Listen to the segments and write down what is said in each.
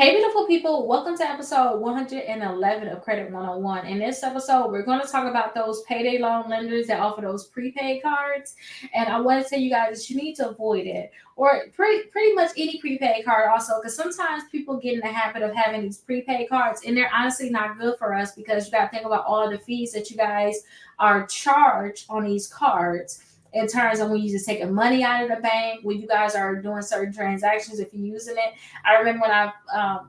Hey, beautiful people, welcome to episode 111 of Credit 101. In this episode, we're going to talk about those payday loan lenders that offer those prepaid cards. And I want to tell you guys that you need to avoid it, or pretty much any prepaid card, also, because sometimes people get in the habit of having these prepaid cards, and they're honestly not good for us because you got to think about all the fees that you guys are charged on these cards in terms of when you're just taking money out of the bank, when you guys are doing certain transactions, if you're using it. I remember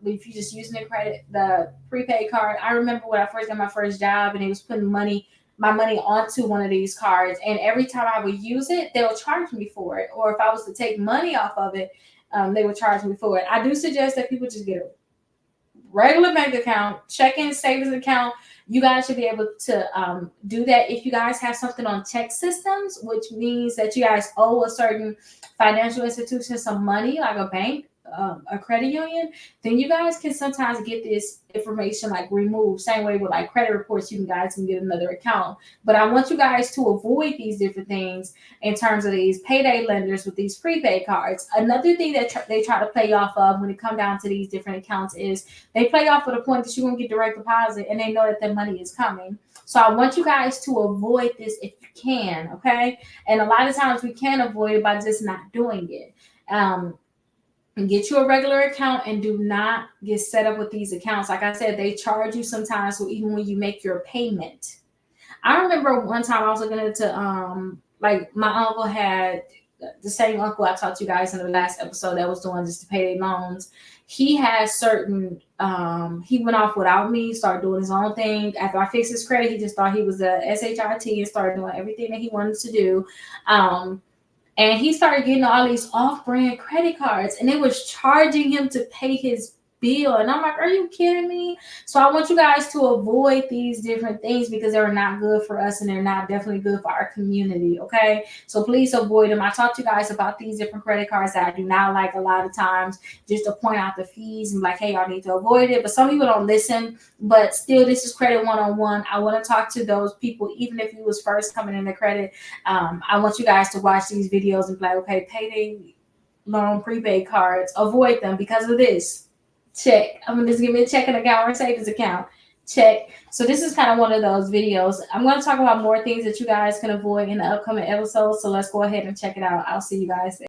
when if you're just using the prepaid card. I remember when I first got my first job and they was putting my money onto one of these cards, and every time I would use it, they would charge me for it. Or if I was to take money off of it, they would charge me for it. I do suggest that people just get a regular bank account, checking savings account. You guys should be able to do that if you guys have something on check systems, which means that you guys owe a certain financial institution some money, like a bank, a credit union. Then you guys can sometimes get this information like removed. Same way with like credit reports, you guys can get another account. But I want you guys to avoid these different things in terms of these payday lenders with these prepaid cards. Another thing that they try to play off of when it comes down to these different accounts is they play off of the point that you're going to get direct deposit and they know that the money is coming. So I want you guys to avoid this if you can, okay? And a lot of times we can avoid it by just not doing it. Get you a regular account and do not get set up with these accounts. Like I said, they charge you sometimes, so even when you make your payment. I remember one time I was looking into like my uncle had the same uncle I talked to you guys in the last episode that was doing just the payday loans. He had certain he went off without me, started doing his own thing. After I fixed his credit, he just thought he was a SHIT and started doing everything that he wanted to do. And he started getting all these off-brand credit cards, and it was charging him to pay his bill. And I'm like, are you kidding me? So I want you guys to avoid these different things because they're not good for us and they're not definitely good for our community. Okay. So please avoid them. I talked to you guys about these different credit cards that I do not like a lot of times, just to point out the fees and like, hey, y'all need to avoid it. But some people don't listen. But still, this is Credit 101. I want to talk to those people, even if you was first coming into credit. I want you guys to watch these videos and be like, okay, payday loan prepaid cards, avoid them because of this. Check. I'm gonna just give me a checking account or a savings account. Check. So this is kind of one of those videos. I'm going to talk about more things that you guys can avoid in the upcoming episodes. So let's go ahead and check it out. I'll see you guys there.